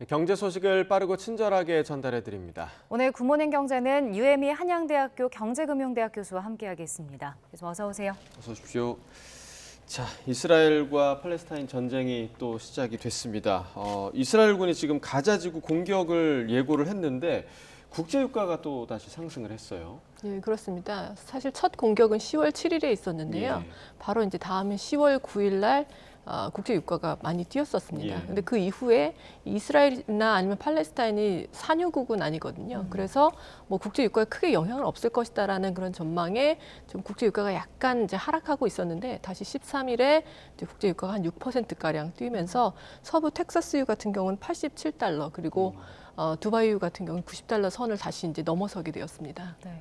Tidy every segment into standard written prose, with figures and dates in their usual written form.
경제 소식을 빠르고 친절하게 전달해 드립니다. 오늘 굿모닝 경제는 UME 한양대학교 경제금융대학 교수와 함께하겠습니다. 그래서 어서 오세요. 어서 오십시오. 자, 이스라엘과 팔레스타인 전쟁이 또 시작이 됐습니다. 이스라엘군이 지금 가자 지구 공격을 예고를 했는데 국제유가가 또 다시 상승을 했어요. 예, 그렇습니다. 사실 첫 공격은 10월 7일에 있었는데요. 예. 바로 이제 다음에 10월 9일 날 국제 유가가 많이 뛰었었습니다. 예. 근데 그 이후에 이스라엘이나 아니면 팔레스타인이 산유국은 아니거든요. 그래서 뭐 국제 유가에 크게 영향은 없을 것이다라는 그런 전망에 좀 국제 유가가 약간 이제 하락하고 있었는데 다시 13일에 이제 국제 유가가 한 6% 가량 뛰면서 서부 텍사스유 같은 경우는 87달러 그리고 두바이유 같은 경우는 90달러 선을 다시 이제 넘어서게 되었습니다. 네.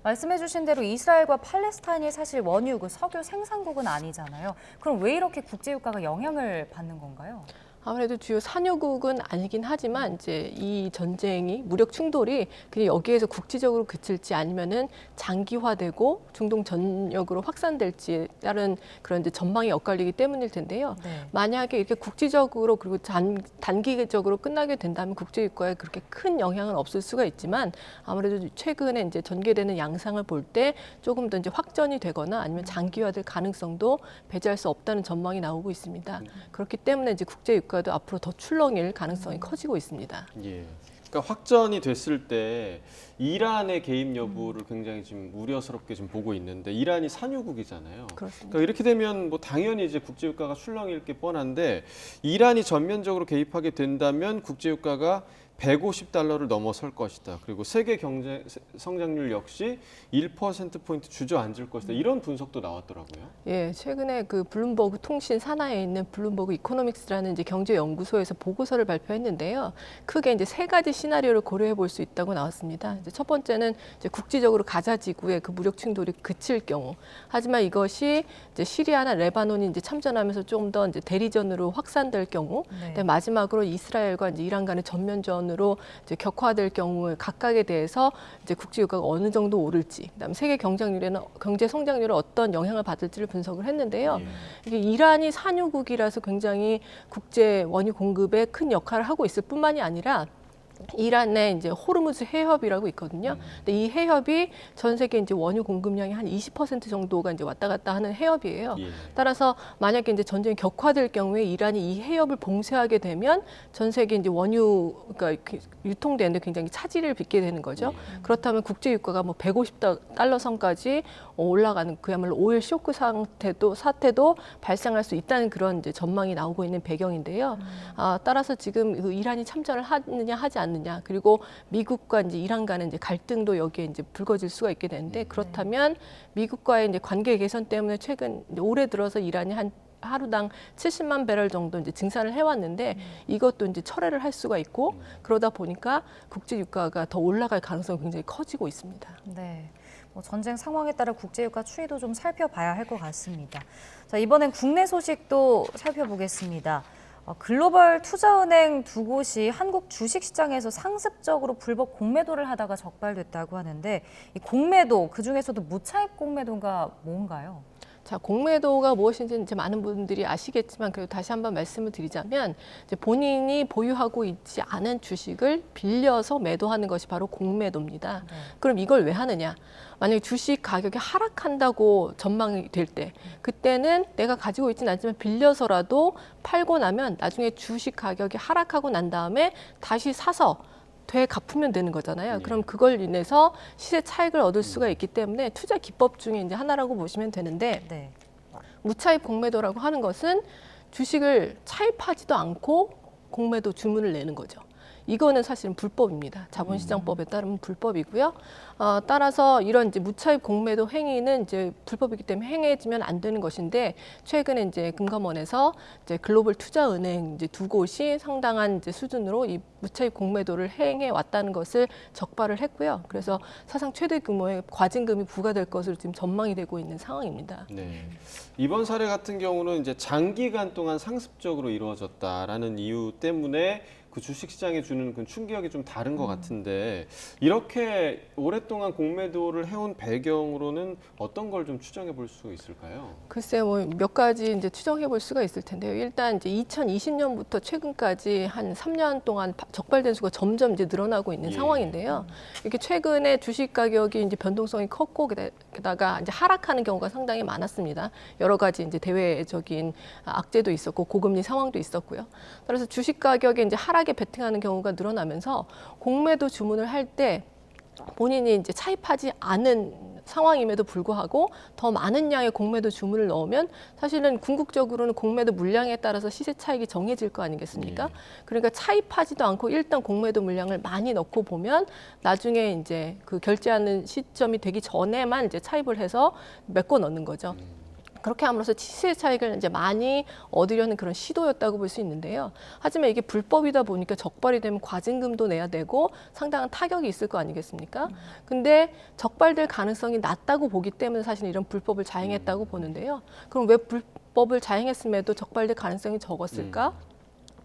말씀해주신 대로 이스라엘과 팔레스타인이 사실 원유, 석유 생산국은 아니잖아요. 그럼 왜 이렇게 국제유가가 영향을 받는 건가요? 아무래도 주요 산유국은 아니긴 하지만 이제 이 전쟁이 무력 충돌이 그냥 여기에서 국지적으로 그칠지 아니면은 장기화되고 중동 전역으로 확산될지에 따른 그런 이제 전망이 엇갈리기 때문일 텐데요. 네. 만약에 이렇게 국지적으로 그리고 단기적으로 끝나게 된다면 국제유가에 그렇게 큰 영향은 없을 수가 있지만 아무래도 최근에 이제 전개되는 양상을 볼 때 조금 더 이제 확전이 되거나 아니면 장기화될 가능성도 배제할 수 없다는 전망이 나오고 있습니다. 그렇기 때문에 이제 국제유가도 앞으로 더 출렁일 가능성이 커지고 있습니다. 예. 그러니까 확전이 됐을 때 이란의 개입 여부를 굉장히 지금 우려스럽게 좀 보고 있는데 이란이 산유국이잖아요. 그렇습니다. 그러니까 이렇게 되면 뭐 당연히 이제 국제유가가 출렁일 게 뻔한데 이란이 전면적으로 개입하게 된다면 국제유가가 150달러를 넘어설 것이다. 그리고 세계 경제 성장률 역시 1%포인트 주저앉을 것이다. 이런 분석도 나왔더라고요. 예, 최근에 그 블룸버그 통신 산하에 있는 블룸버그 이코노믹스라는 이제 경제 연구소에서 보고서를 발표했는데요. 크게 이제 세 가지 시나리오를 고려해 볼 수 있다고 나왔습니다. 이제 첫 번째는 이제 국지적으로 가자 지구의 그 무력 충돌이 그칠 경우, 하지만 이것이 이제 시리아나 레바논이 이제 참전하면서 좀 더 이제 대리전으로 확산될 경우, 네. 마지막으로 이스라엘과 이제 이란 간의 전면전으로 이제 격화될 경우에 각각에 대해서 이제 국제유가가 어느 정도 오를지, 그다음에 세계 경쟁률에는 경제 성장률에 어떤 영향을 받을지를 분석을 했는데요. 예. 이게 이란이 산유국이라서 굉장히 국제 원유 공급에 큰 역할을 하고 있을 뿐만이 아니라 이란의 이제 호르무즈 해협이라고 있거든요. 근데 이 해협이 전 세계 이제 원유 공급량의 한 20% 정도가 이제 왔다 갔다 하는 해협이에요. 예. 따라서 만약에 이제 전쟁이 격화될 경우에 이란이 이 해협을 봉쇄하게 되면 전 세계 이제 원유 그러니까 유통되는데 굉장히 차질을 빚게 되는 거죠. 그렇다면 국제 유가가 뭐 150달러 선까지 올라가는 그야말로 오일 쇼크 사태도 발생할 수 있다는 그런 이제 전망이 나오고 있는 배경인데요. 따라서 지금 그 이란이 참전을 하느냐 하지 않느냐 그리고 미국과 이제 이란 간의 이제 갈등도 여기에 이제 불거질 수가 있게 되는데 그렇다면 미국과의 이제 관계 개선 때문에 최근 이제 올해 들어서 이란이 한 하루당 70만 배럴 정도 이제 증산을 해왔는데 이것도 이제 철회를 할 수가 있고 그러다 보니까 국제 유가가 더 올라갈 가능성이 굉장히 커지고 있습니다. 네. 뭐 전쟁 상황에 따라 국제유가 추이도 좀 살펴봐야 할 것 같습니다. 자, 이번엔 국내 소식도 살펴보겠습니다. 글로벌 투자은행 두 곳이 한국 주식시장에서 상습적으로 불법 공매도를 하다가 적발됐다고 하는데 이 공매도, 그중에서도 무차입 공매도가 뭔가요? 자, 공매도가 무엇인지 이제 많은 분들이 아시겠지만 그래도 다시 한번 말씀을 드리자면 이제 본인이 보유하고 있지 않은 주식을 빌려서 매도하는 것이 바로 공매도입니다. 네. 그럼 이걸 왜 하느냐? 만약에 주식 가격이 하락한다고 전망이 될 때 그때는 내가 가지고 있지는 않지만 빌려서라도 팔고 나면 나중에 주식 가격이 하락하고 난 다음에 다시 사서 되갚으면 되는 거잖아요. 네. 그럼 그걸 인해서 시세 차익을 얻을 수가 있기 때문에 투자 기법 중에 이제 하나라고 보시면 되는데 네. 무차입 공매도라고 하는 것은 주식을 차입하지도 않고 공매도 주문을 내는 거죠. 이거는 사실은 불법입니다. 자본시장법에 따르면 불법이고요. 따라서 이런 이제 무차입 공매도 행위는 이제 불법이기 때문에 행해지면 안 되는 것인데 최근에 이제 금감원에서 이제 글로벌 투자은행 이제 두 곳이 상당한 이제 수준으로 이 무차입 공매도를 행해 왔다는 것을 적발을 했고요. 그래서 사상 최대 규모의 과징금이 부과될 것으로 지금 전망이 되고 있는 상황입니다. 네. 이번 사례 같은 경우는 이제 장기간 동안 상습적으로 이루어졌다라는 이유 때문에 그 주식시장에 주는 그 충격이 좀 다른 것 같은데 이렇게 오랫동안 공매도를 해온 배경으로는 어떤 걸 좀 추정해 볼 수 있을까요? 글쎄 뭐 몇 가지 이제 추정해 볼 수가 있을 텐데요. 일단 이제 2020년부터 최근까지 한 3년 동안 적발된 수가 점점 이제 늘어나고 있는 예. 상황인데요. 이렇게 최근에 주식 가격이 이제 변동성이 컸고 게다가 이제 하락하는 경우가 상당히 많았습니다. 여러 가지 이제 대외적인 악재도 있었고 고금리 상황도 있었고요. 그래서 주식 가격에 이제 하락에 베팅하는 경우가 늘어나면서 공매도 주문을 할 때 본인이 이제 차입하지 않은 상황임에도 불구하고 더 많은 양의 공매도 주문을 넣으면 사실은 궁극적으로는 공매도 물량에 따라서 시세 차익이 정해질 거 아니겠습니까? 그러니까 차입하지도 않고 일단 공매도 물량을 많이 넣고 보면 나중에 이제 그 결제하는 시점이 되기 전에만 이제 차입을 해서 메꿔 넣는 거죠. 그렇게 함으로써 시세 차익을 이제 많이 얻으려는 그런 시도였다고 볼 수 있는데요. 하지만 이게 불법이다 보니까 적발이 되면 과징금도 내야 되고 상당한 타격이 있을 거 아니겠습니까? 근데 적발될 가능성이 낮다고 보기 때문에 사실 이런 불법을 자행했다고 보는데요. 그럼 왜 불법을 자행했음에도 적발될 가능성이 적었을까?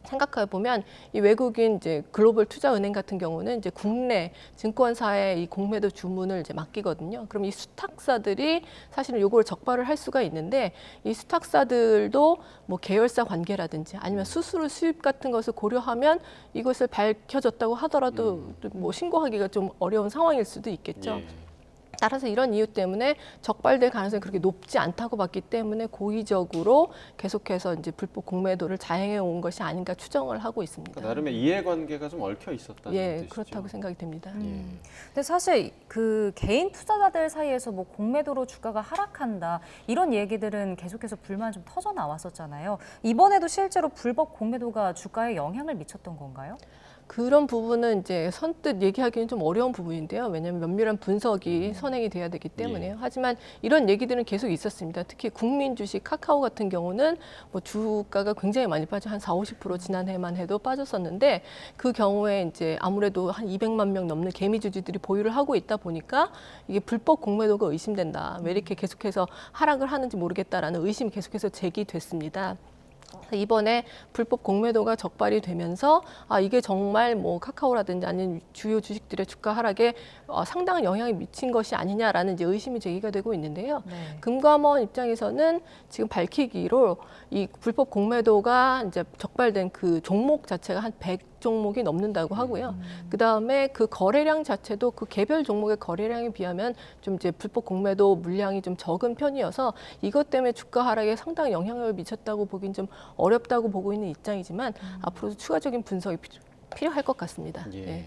생각해 보면 이 외국인 이제 글로벌 투자은행 같은 경우는 이제 국내 증권사의 이 공매도 주문을 이제 맡기거든요. 그럼 이 수탁사들이 사실은 요걸 적발을 할 수가 있는데 이 수탁사들도 뭐 계열사 관계라든지 아니면 수수료 수입 같은 것을 고려하면 이것을 밝혀졌다고 하더라도 뭐 신고하기가 좀 어려운 상황일 수도 있겠죠. 예. 따라서 이런 이유 때문에 적발될 가능성이 그렇게 높지 않다고 봤기 때문에 고의적으로 계속해서 이제 불법 공매도를 자행해 온 것이 아닌가 추정을 하고 있습니다. 그러니까 나름의 이해관계가 좀 얽혀 있었다는 예, 뜻이죠. 그렇다고 생각이 됩니다. 근데 사실 그 개인 투자자들 사이에서 뭐 공매도로 주가가 하락한다 이런 얘기들은 계속해서 불만 좀 터져 나왔었잖아요. 이번에도 실제로 불법 공매도가 주가에 영향을 미쳤던 건가요? 그런 부분은 이제 선뜻 얘기하기는 좀 어려운 부분인데요. 왜냐하면 면밀한 분석이 선행이 돼야 되기 때문에요. 하지만 이런 얘기들은 계속 있었습니다. 특히 국민 주식 카카오 같은 경우는 뭐 주가가 굉장히 많이 빠져 한 40-50% 지난해만 해도 빠졌었는데 그 경우에 이제 아무래도 한 200만 명 넘는 개미 주주들이 보유를 하고 있다 보니까 이게 불법 공매도가 의심된다. 왜 이렇게 계속해서 하락을 하는지 모르겠다라는 의심이 계속해서 제기됐습니다. 이번에 불법 공매도가 적발이 되면서 아 이게 정말 뭐 카카오라든지 아니면 주요 주식들의 주가 하락에 상당한 영향이 미친 것이 아니냐라는 이제 의심이 제기가 되고 있는데요. 네. 금감원 입장에서는 지금 밝히기로 이 불법 공매도가 이제 적발된 그 종목 자체가 한 100종목이 넘는다고 하고요. 그다음에 그 거래량 자체도 그 개별 종목의 거래량에 비하면 좀 이제 불법 공매도 물량이 좀 적은 편이어서 이것 때문에 주가 하락에 상당히 영향을 미쳤다고 보긴 좀 어렵다고 보고 있는 입장이지만 앞으로도 추가적인 분석이 필요할 것 같습니다. 예. 예.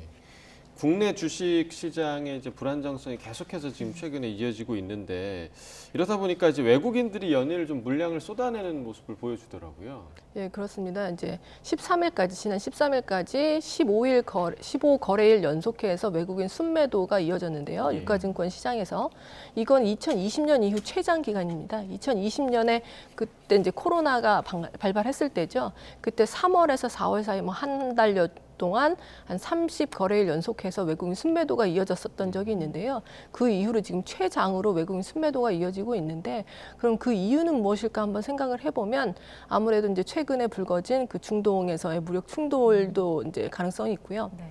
국내 주식 시장의 이제 불안정성이 계속해서 지금 최근에 이어지고 있는데 이러다 보니까 이제 외국인들이 연일 좀 물량을 쏟아내는 모습을 보여주더라고요. 예, 그렇습니다. 이제 13일까지 지난 13일까지 15거래일 연속해서 외국인 순매도가 이어졌는데요. 예. 유가증권 시장에서 이건 2020년 이후 최장 기간입니다. 2020년에 그때 이제 코로나가 발발했을 때죠. 그때 3월에서 4월 사이 뭐 한 달여 동안 한 30거래일 연속해서 외국인 순매도가 이어졌었던 적이 있는데요. 그 이후로 지금 최장으로 외국인 순매도가 이어지고 있는데 그럼 그 이유는 무엇일까 한번 생각을 해보면 아무래도 이제 최근에 불거진 그 중동에서의 무력 충돌도 이제 가능성이 있고요. 네.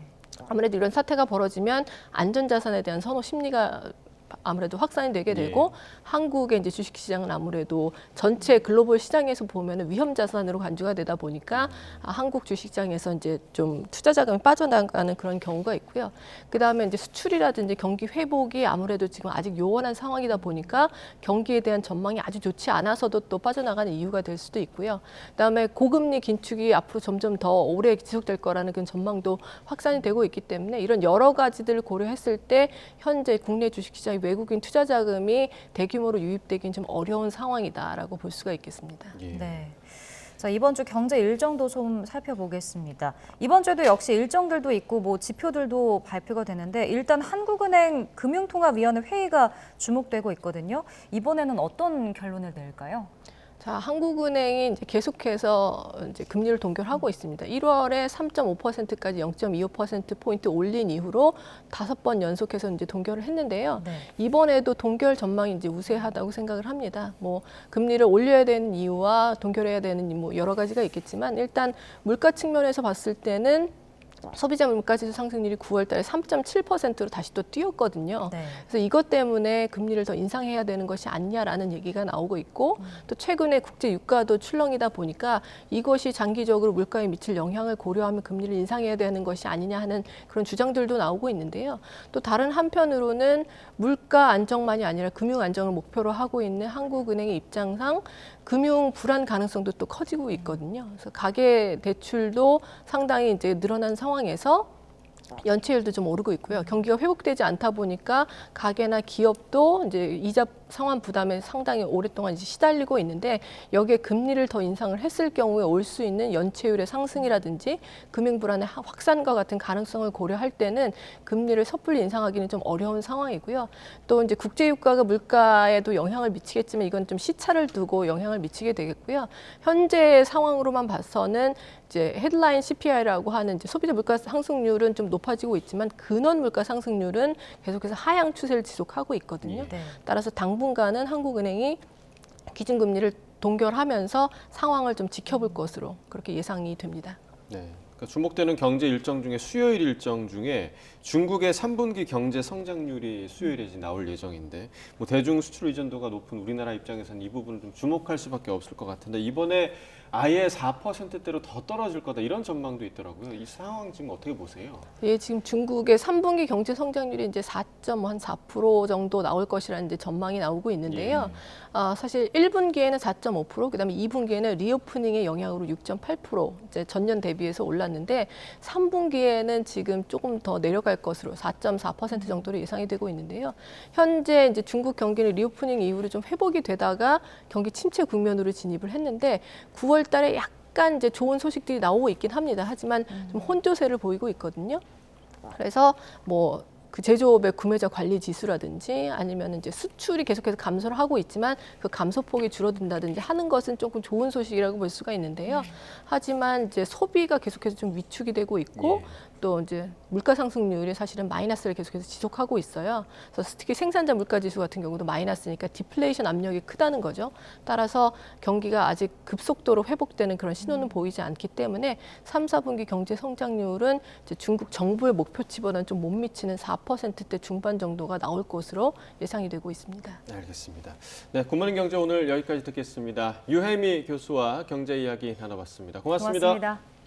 아무래도 이런 사태가 벌어지면 안전자산에 대한 선호 심리가 아무래도 확산이 되게 되고 한국의 이제 주식시장은 아무래도 전체 글로벌 시장에서 보면은 위험 자산으로 간주가 되다 보니까 한국 주식시장에서 이제 좀 투자 자금이 빠져나가는 그런 경우가 있고요. 그 다음에 이제 수출이라든지 경기 회복이 아무래도 지금 아직 요원한 상황이다 보니까 경기에 대한 전망이 아주 좋지 않아서도 또 빠져나가는 이유가 될 수도 있고요. 그 다음에 고금리 긴축이 앞으로 점점 더 오래 지속될 거라는 그런 전망도 확산이 되고 있기 때문에 이런 여러 가지들을 고려했을 때 현재 국내 주식시장이 외국인 투자 자금이 대규모로 유입되기는 좀 어려운 상황이다라고 볼 수가 있겠습니다. 예. 네. 자, 이번 주 경제 일정도 좀 살펴보겠습니다. 이번 주에도 역시 일정들도 있고 뭐 지표들도 발표가 되는데 일단 한국은행 금융통합위원회 회의가 주목되고 있거든요. 이번에는 어떤 결론을 낼까요? 자, 한국은행이 이제 계속해서 이제 금리를 동결하고 있습니다. 1월에 3.5%까지 0.25%포인트 올린 이후로 5번 연속해서 이제 동결을 했는데요. 네. 이번에도 동결 전망이 이제 우세하다고 생각을 합니다. 뭐 금리를 올려야 되는 이유와 동결해야 되는 뭐 여러 가지가 있겠지만 일단 물가 측면에서 봤을 때는 소비자 물가지수 상승률이 9월 달에 3.7%로 다시 또 뛰었거든요. 네. 그래서 이것 때문에 금리를 더 인상해야 되는 것이 아니냐라는 얘기가 나오고 있고 또 최근에 국제 유가도 출렁이다 보니까 이것이 장기적으로 물가에 미칠 영향을 고려하면 금리를 인상해야 되는 것이 아니냐 하는 그런 주장들도 나오고 있는데요. 또 다른 한편으로는 물가 안정만이 아니라 금융 안정을 목표로 하고 있는 한국은행의 입장상 금융 불안 가능성도 또 커지고 있거든요. 그래서 가계 대출도 상당히 이제 늘어난 상황에서 연체율도 좀 오르고 있고요. 경기가 회복되지 않다 보니까 가게나 기업도 이제 이자 상환 부담에 상당히 오랫동안 이제 시달리고 있는데 여기에 금리를 더 인상을 했을 경우에 올 수 있는 연체율의 상승이라든지 금융 불안의 확산과 같은 가능성을 고려할 때는 금리를 섣불리 인상하기는 좀 어려운 상황이고요. 또 이제 국제 유가가 물가에도 영향을 미치겠지만 이건 좀 시차를 두고 영향을 미치게 되겠고요. 현재 상황으로만 봐서는 이제 헤드라인 CPI라고 하는 이제 소비자 물가 상승률은 좀 높아지고 있지만 근원 물가 상승률은 계속해서 하향 추세를 지속하고 있거든요. 네. 따라서 당분간은 한국은행이 기준금리를 동결하면서 상황을 좀 지켜볼 것으로 그렇게 예상이 됩니다. 네. 그러니까 주목되는 경제 일정 중에 수요일 일정 중에 중국의 3분기 경제 성장률이 수요일에 이제 나올 예정인데 뭐 대중 수출 의존도가 높은 우리나라 입장에서는 이 부분을 좀 주목할 수밖에 없을 것 같은데 이번에 아예 4%대로 더 떨어질 거다 이런 전망도 있더라고요. 이 상황 지금 어떻게 보세요? 예, 지금 중국의 3분기 경제 성장률이 이제 4% 정도 나올 것이라는 이제 전망이 나오고 있는데요. 사실 1분기에는 4.5%, 그다음에 2분기에는 리오프닝의 영향으로 6.8% 이제 전년 대비해서 올랐는데 3분기에는 지금 조금 더 내려갈 것으로 4.4% 정도로 예상이 되고 있는데요. 현재 이제 중국 경기는 리오프닝 이후로 좀 회복이 되다가 경기 침체 국면으로 진입을 했는데 9월 달에 약간 이제 좋은 소식들이 나오고 있긴 합니다. 하지만 좀 혼조세를 보이고 있거든요. 그래서 뭐 그 제조업의 구매자 관리 지수라든지 아니면 이제 수출이 계속해서 감소를 하고 있지만 그 감소폭이 줄어든다든지 하는 것은 조금 좋은 소식이라고 볼 수가 있는데요. 하지만 이제 소비가 계속해서 좀 위축이 되고 있고 또 이제 물가 상승률이 사실은 마이너스를 계속해서 지속하고 있어요. 그래서 특히 생산자 물가 지수 같은 경우도 마이너스니까 디플레이션 압력이 크다는 거죠. 따라서 경기가 아직 급속도로 회복되는 그런 신호는 보이지 않기 때문에 3, 4분기 경제 성장률은 이제 중국 정부의 목표치보다는 좀 못 미치는 4%대 중반 정도가 나올 것으로 예상이 되고 있습니다. 네, 알겠습니다. 네, 굿모닝 경제 오늘 여기까지 듣겠습니다. 유혜미 교수와 경제 이야기 나눠봤습니다. 고맙습니다. 고맙습니다.